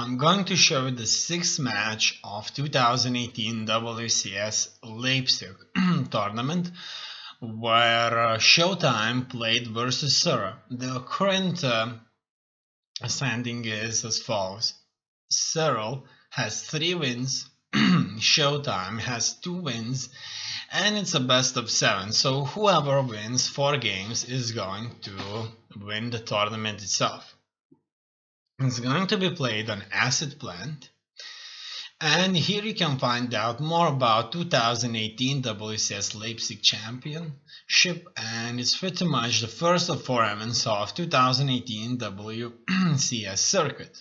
I'm going to show you the sixth match of 2018 WCS Leipzig tournament where Showtime played versus Serral. The current standing is as follows. Serral has 3 wins, Showtime has 2 wins, and it's a best of 7. So whoever wins 4 games is going to win the tournament itself. It's going to be played on Acid Plant, and here you can find out more about 2018 WCS Leipzig Championship, and it's pretty much the first of 4 events of 2018 WCS circuit.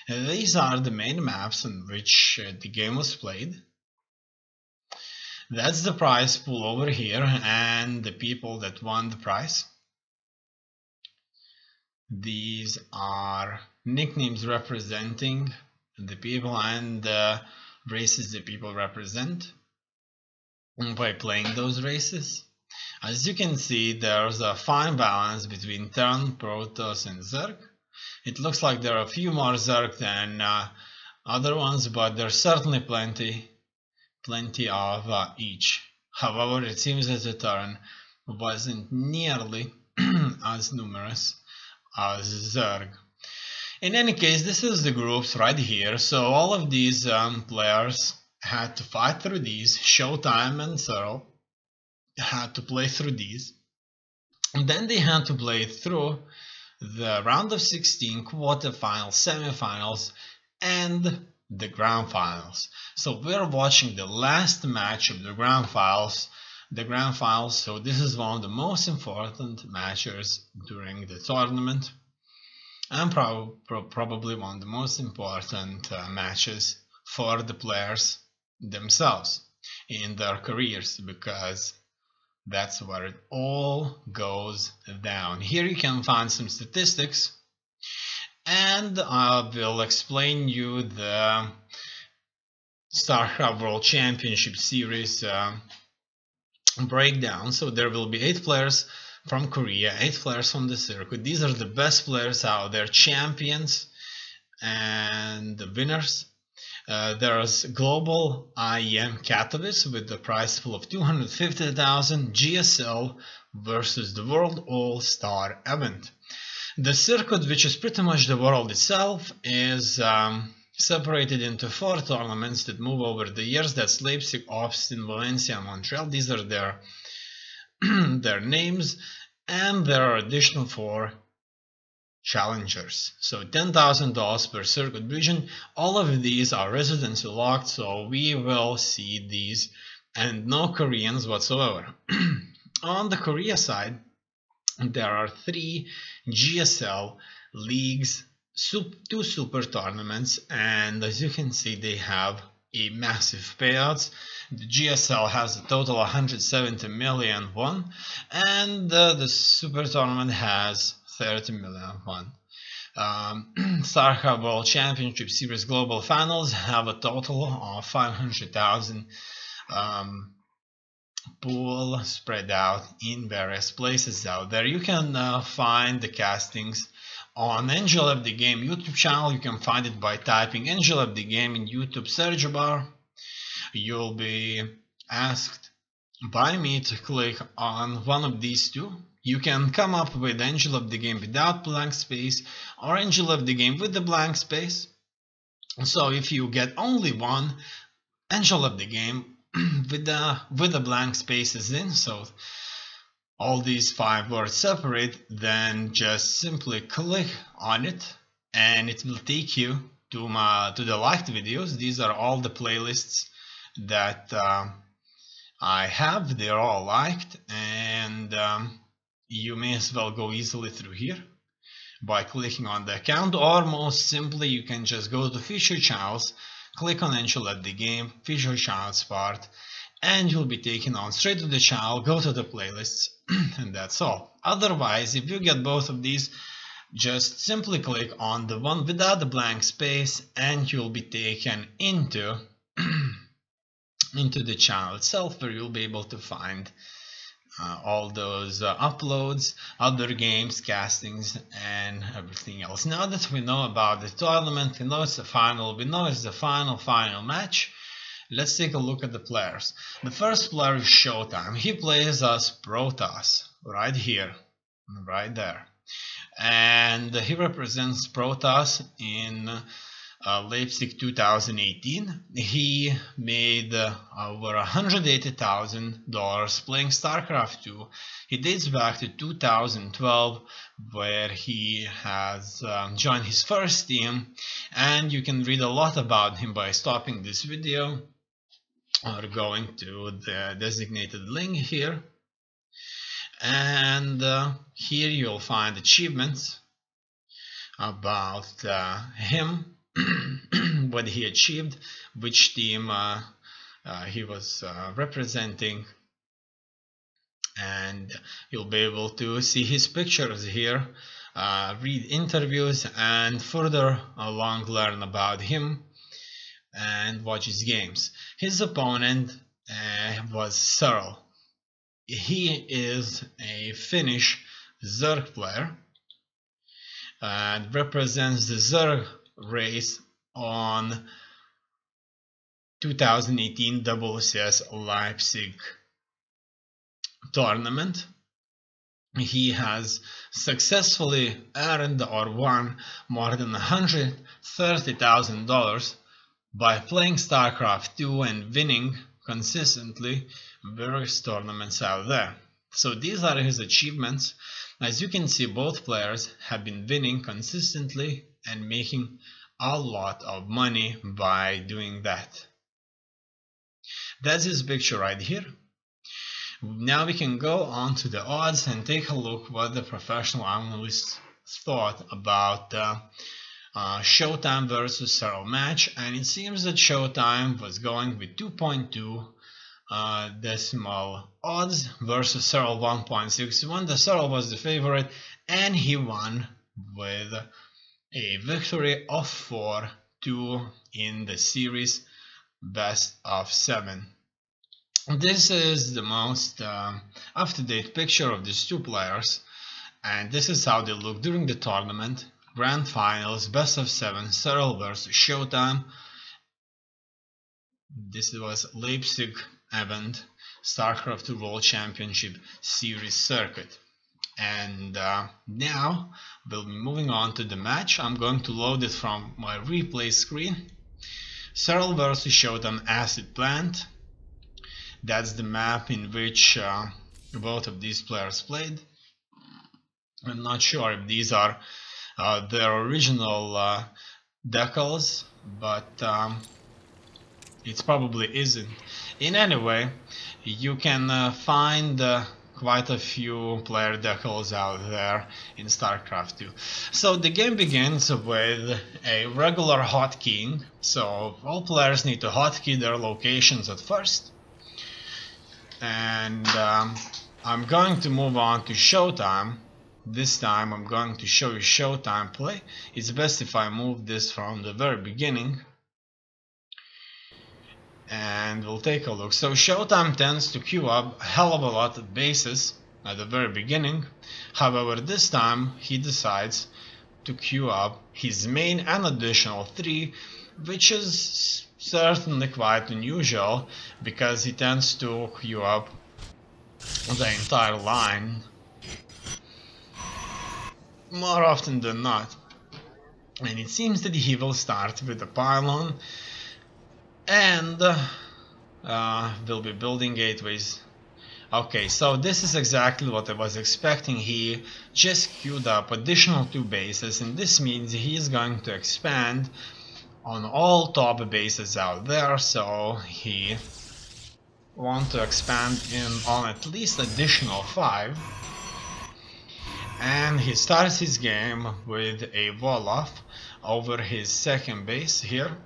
These are the main maps on which the game was played. That's the prize pool over here and the people that won the prize. These are nicknames representing the people and the races the people represent by playing those races. As you can see, there's a fine balance between Terran, Protoss and Zerg. It looks like there are a few more Zerg than other ones, but there's certainly plenty of each. However, it seems that the Terran wasn't nearly as numerous as Zerg. In any case, this is the groups right here, so all of these players had to fight through these. Showtime and Serral had to play through these, and then they had to play through the round of 16, quarterfinals, semifinals, and the grand finals. So we're watching the last match of the grand finals. So this is one of the most important matches during the tournament, and probably one of the most important matches for the players themselves in their careers, because that's where it all goes down. Here you can find some statistics, and I will explain you the Starcraft World Championship Series breakdown. So there will be 8 players from Korea, 8 players from the circuit. These are the best players out there, champions and the winners. There's Global IEM Katowice with the prize pool of 250,000, GSL versus the World All-Star event. The circuit, which is pretty much the world itself, is separated into 4 tournaments that move over the years. That's Leipzig, Austin, Valencia, and Montreal. These are their names, and there are additional 4 challengers. So $10,000 per circuit region. All of these are residency locked, so we will see these, and no Koreans whatsoever. On the Korea side, there are 3 GSL leagues, 2 super tournaments, and as you can see, they have a massive payouts. The GSL has a total of 170 million won, and the super tournament has 30 million won. Starcraft World Championship Series Global Finals have a total of 500,000 pool spread out in various places out there. You can find the castings on AndYouLeftTheGame YouTube channel. You can find it by typing AndYouLeftTheGame in YouTube search bar. You'll be asked by me to click on one of these 2. You can come up with AndYouLeftTheGame without blank space or AndYouLeftTheGame with the blank space. So if you get only one, AndYouLeftTheGame with the blank spaces in, so all these 5 words separate, then just simply click on it and it will take you to the liked videos. These are all the playlists that I have. They're all liked, and you may as well go easily through here by clicking on the account, or most simply you can just go to feature channels, click on AndYouLeftTheGame, feature channels part, and you'll be taken on straight to the channel. Go to the playlists and that's all. Otherwise, if you get both of these, just simply click on the one without the blank space and you'll be taken into the channel itself, where you'll be able to find all those uploads, other games, castings, and everything else. Now that we know about the tournament, we know it's the final, we know it's the final match, let's take a look at the players. The first player is Showtime. He plays as Protoss, right here, right there. And he represents Protoss in Leipzig 2018. He made over $180,000 playing StarCraft 2. He dates back to 2012, where he has joined his first team, and you can read a lot about him by stopping this video or going to the designated link here. And here you'll find achievements about him, what he achieved, which team he was representing, and you'll be able to see his pictures here, read interviews, and further along learn about him and watch his games. His opponent was Serral. He is a Finnish Zerg player and represents the Zerg race on 2018 WCS Leipzig tournament. He has successfully earned or won more than $130,000 by playing StarCraft 2 and winning consistently various tournaments out there. So these are his achievements. As you can see, both players have been winning consistently and making a lot of money by doing that. That's his picture right here. Now we can go on to the odds and take a look what the professional analysts thought about Showtime versus Serral match, and it seems that Showtime was going with 2.2 decimal odds versus Serral 1.61. The Serral was the favorite, and he won with a victory of 4-2 in the series best of 7. This is the most up-to-date picture of these two players, and this is how they look during the tournament. Grand Finals, best of 7, Serral versus Showtime. This was Leipzig event, StarCraft 2 World Championship Series circuit. And now we'll be moving on to the match. I'm going to load it from my replay screen. Serral versus Showtime Acid Plant. That's the map in which both of these players played. I'm not sure if these are their original decals, but it probably isn't. In any way, you can find quite a few player decals out there in StarCraft 2. So the game begins with a regular hotkeying, so all players need to hotkey their locations at first. And I'm going to move on to Showtime. This time I'm going to show you Showtime play. It's best if I move this from the very beginning. And we'll take a look. So Showtime tends to queue up a hell of a lot of bases at the very beginning. However, this time he decides to queue up his main and additional 3, which is certainly quite unusual because he tends to queue up the entire line more often than not. And it seems that he will start with a pylon and we'll be building gateways. Okay, so this is exactly what I was expecting. He just queued up additional 2 bases, and this means he is going to expand on all top bases out there, so he wants to expand on at least additional 5. And he starts his game with a wall off over his second base here.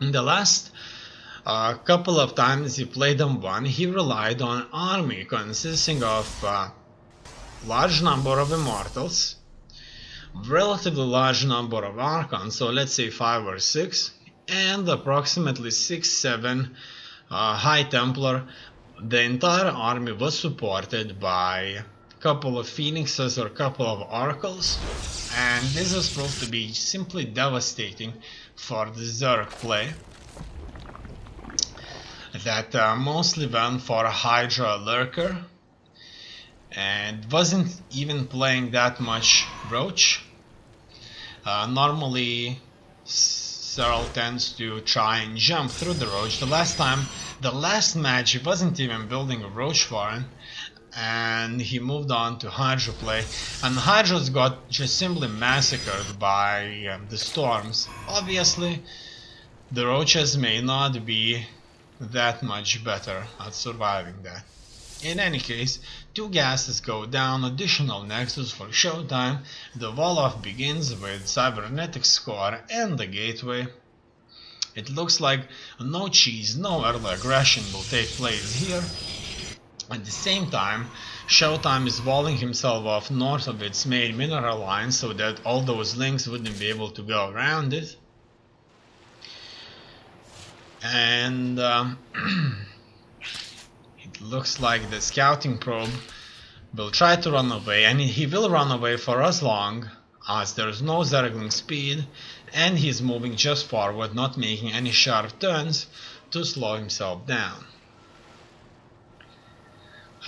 In the last couple of times he played on 1, he relied on an army consisting of large number of Immortals, relatively large number of Archons, so let's say 5 or 6, and approximately 6-7 High Templar, The entire army was supported by a couple of phoenixes or a couple of oracles, and this has proved to be simply devastating for the Zerg play that mostly went for a Hydra Lurker and wasn't even playing that much Roach. Normally Serral tends to try and jump through the Roach. The last match he wasn't even building a Roach farm, and he moved on to Hydra play, and Hydras got just simply massacred by the storms. Obviously the Roaches may not be that much better at surviving that. In any case, 2 gases go down, additional Nexus for Showtime, the Wall-Off begins with Cybernetics Core and the Gateway. It looks like no cheese, no early aggression will take place here. At the same time, Showtime is walling himself off north of its main mineral line so that all those links wouldn't be able to go around it. And it looks like the scouting probe will try to run away, and he will run away for as long as there's no Zergling speed, and he's moving just forward, not making any sharp turns to slow himself down.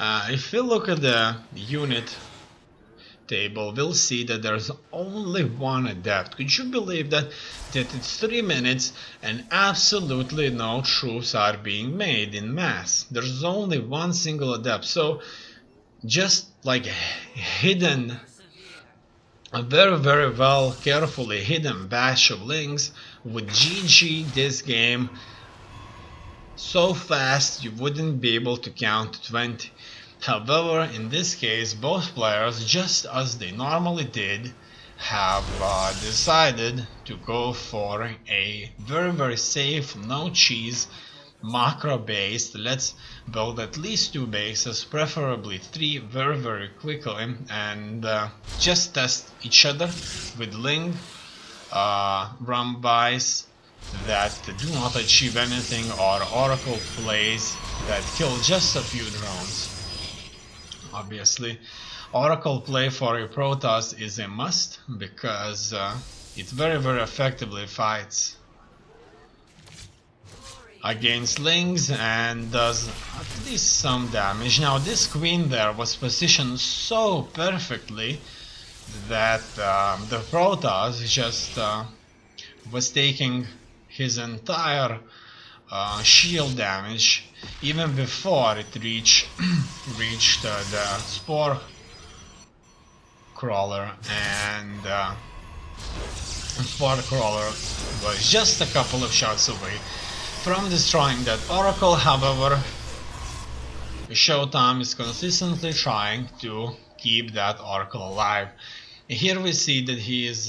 If we look at the unit table, we'll see that there's only one adept. Could you believe that it's 3 minutes and absolutely no troops are being made in mass? There's only one single adept, so just like hidden, a very well carefully hidden batch of links would GG this game so fast you wouldn't be able to count 20. However, in this case, both players, just as they normally did, have decided to go for a very safe, no cheese, macro based. Let's build at least 2 bases, preferably 3, very quickly, and just test each other with Ling run bys that do not achieve anything, or Oracle plays that kill just a few drones. Obviously, Oracle play for a Protoss is a must, because it very effectively fights against Lings and does at least some damage. Now this queen there was positioned so perfectly that the Protoss just was taking his entire shield damage even before it reached the Spore Crawler, and Spore Crawler was just a couple of shots away from destroying that Oracle. However, Showtime is consistently trying to keep that Oracle alive. Here we see that he is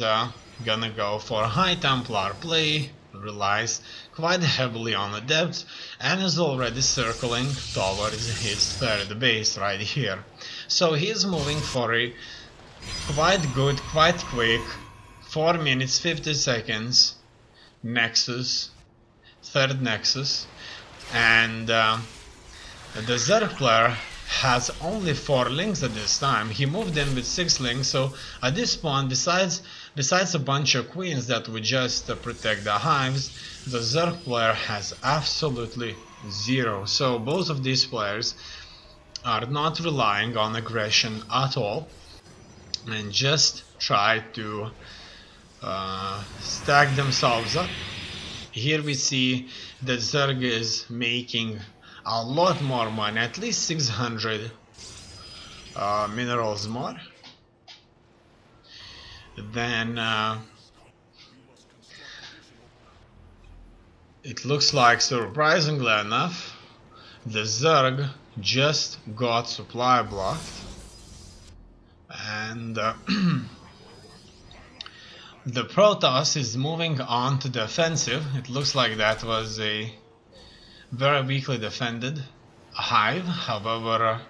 gonna go for High Templar play, relies quite heavily on Adepts, and is already circling towards his third base right here. So he is moving for a quite good, quite quick 4 minutes 50 seconds Nexus, third Nexus, and the Zerg player has only 4 links at this time. He moved in with 6 links, so at this point, besides a bunch of queens that would just protect the hives, the Zerg player has absolutely 0. So both of these players are not relying on aggression at all, and just try to stack themselves up. Here we see that Zerg is making a lot more money, at least 600 minerals more. Then it looks like, surprisingly enough, the Zerg just got supply blocked, and the Protoss is moving on to the offensive. It looks like that was a very weakly defended hive. However,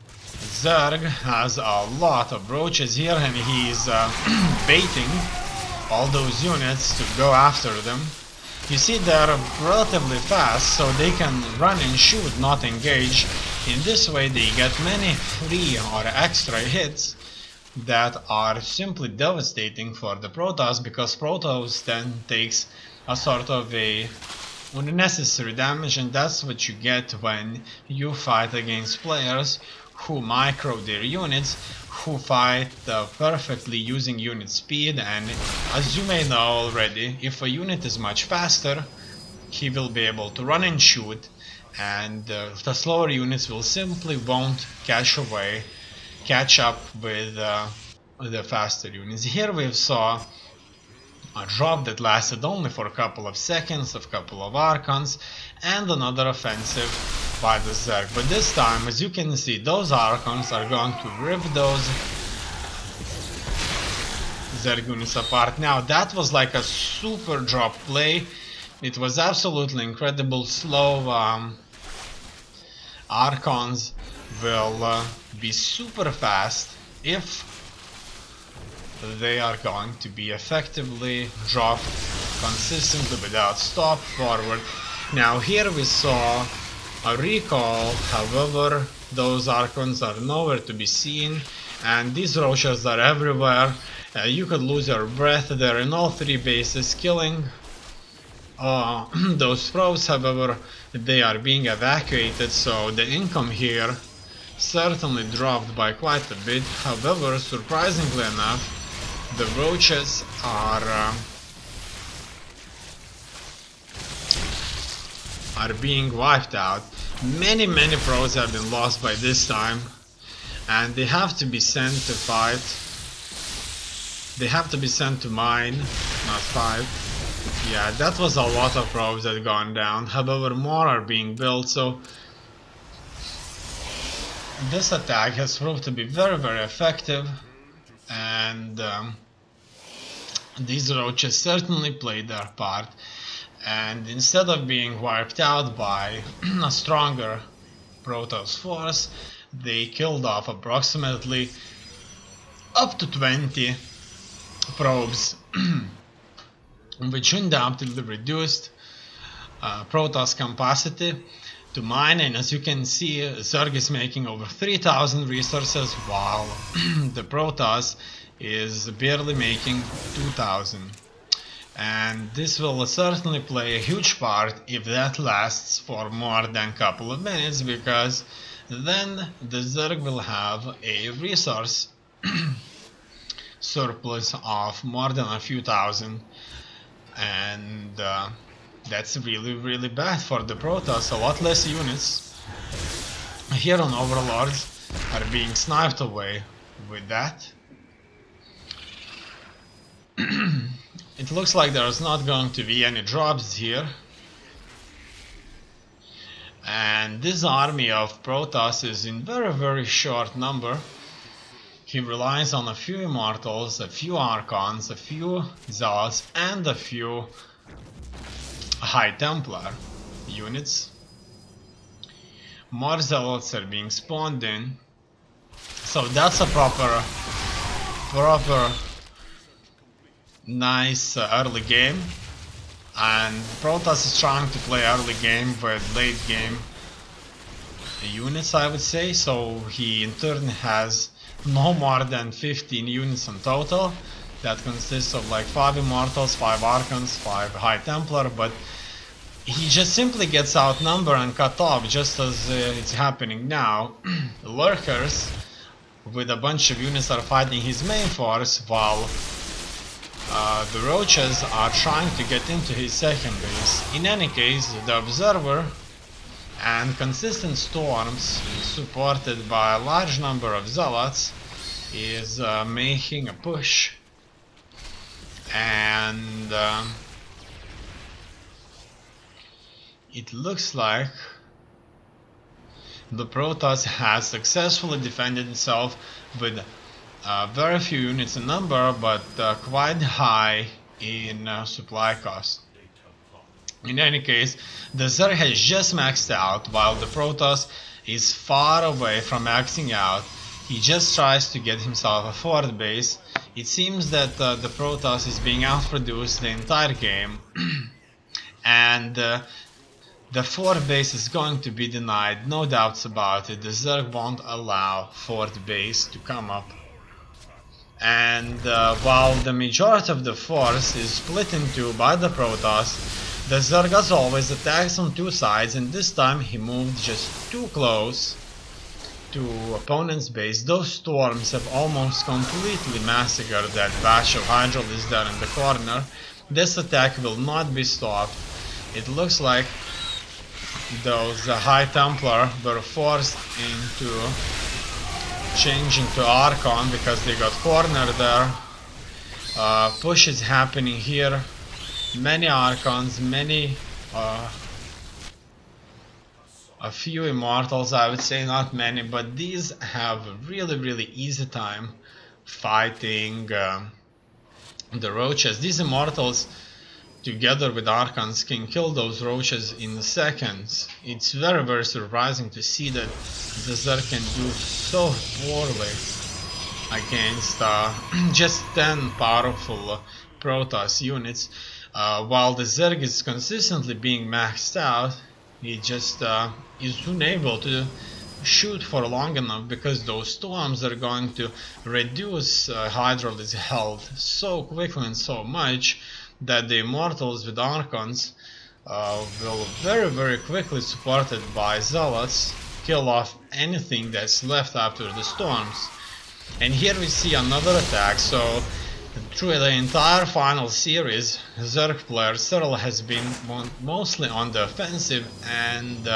Zerg has a lot of roaches here, and he's baiting all those units to go after them. You see, they're relatively fast, so they can run and shoot, not engage. In this way they get many free or extra hits that are simply devastating for the Protoss, because Protoss then takes a sort of a unnecessary damage, and that's what you get when you fight against players who micro their units, who fight perfectly using unit speed. And as you may know already, if a unit is much faster, he will be able to run and shoot, and the slower units will simply won't catch up with the faster units. Here we saw a drop that lasted only for a couple of seconds, a couple of Archons, and another offensive by the Zerg. But this time, as you can see, those Archons are going to rip those Zerg units apart. Now that was like a super drop play. It was absolutely incredible. Slow Archons will be super fast if they are going to be effectively dropped consistently without stop forward. Now here we saw a recall, however those Archons are nowhere to be seen, and these roaches are everywhere. You could lose your breath. They're in all three bases killing those pros. However, they are being evacuated, so the income here certainly dropped by quite a bit. However, surprisingly enough, the roaches are being wiped out. Many pros have been lost by this time, and they have to be sent to fight. They have to be sent to mine, not fight. Yeah, that was a lot of pros that gone down. However, more are being built, so this attack has proved to be very effective, and these roaches certainly played their part. And instead of being wiped out by a stronger Protoss force, they killed off approximately up to 20 probes, which undoubtedly reduced Protoss capacity to mine. And as you can see, Zerg is making over 3,000 resources, while the Protoss is barely making 2,000. And this will certainly play a huge part if that lasts for more than a couple of minutes, because then the Zerg will have a resource surplus of more than a few thousand, and that's really bad for the Protoss. A lot less units here on Overlords are being sniped away with that. It looks like there's not going to be any drops here, and this army of Protoss is in very short number. He relies on a few Immortals, a few Archons, a few Zealots, and a few High Templar units. More Zealots are being spawned in, so that's a proper nice early game. And Protoss is trying to play early game with late game units, I would say. So he in turn has no more than 15 units in total. That consists of like 5 Immortals, 5 Archons, 5 High Templar, but he just simply gets outnumbered and cut off, just as it's happening now. Lurkers with a bunch of units are fighting his main force, while the roaches are trying to get into his second base. In any case, the Observer and consistent storms, supported by a large number of Zealots, is making a push, and it looks like the Protoss has successfully defended itself with very few units in number, but quite high in supply cost. In any case, the Zerg has just maxed out, while the Protoss is far away from maxing out. He just tries to get himself a fourth base. It seems that the Protoss is being outproduced the entire game, and the fourth base is going to be denied, no doubts about it. The Zerg won't allow fourth base to come up. And while the majority of the force is split in two by the Protoss, the Zerg as always attacks on two sides, and this time he moved just too close to opponent's base. Those storms have almost completely massacred that batch of Hydralisks there in the corner. This attack will not be stopped. It looks like those High Templar were forced into changing to Archon because they got cornered there. Push is happening here. Many Archons, a few Immortals, I would say, not many, but these have a really easy time fighting the Roaches. These Immortals together with Archons can kill those Roaches in seconds. It's very surprising to see that the Zerg can do so poorly against just 10 powerful Protoss units. While the Zerg is consistently being maxed out, he just is unable to shoot for long enough because those storms are going to reduce Hydralisk health so quickly and so much that the Immortals with Archons will very quickly, supported by Zealots, kill off anything that's left after the storms. And here we see another attack. So through the entire final series, Zerg player Serral has been mostly on the offensive, and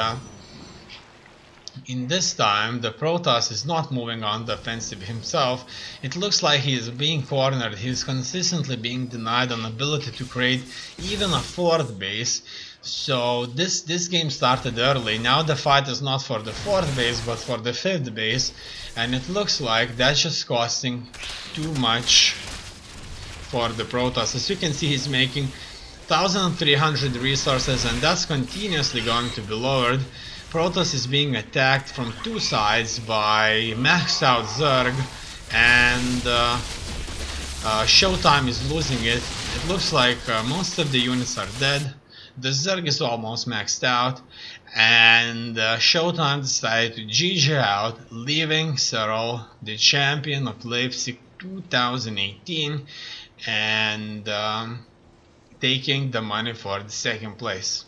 in this time the Protoss is not moving on the offensive himself. It looks like he is being cornered. He is consistently being denied an ability to create even a fourth base. So this game started early. Now the fight is not for the fourth base but for the fifth base, and it looks like that's just costing too much for the Protoss. As you can see, he's making 1300 resources, and that's continuously going to be lowered. Protoss is being attacked from two sides by maxed out Zerg, and Showtime is losing it. It looks like most of the units are dead. The Zerg is almost maxed out, and Showtime decided to GG out, leaving Serral the champion of Leipzig 2018 and taking the money for the second place.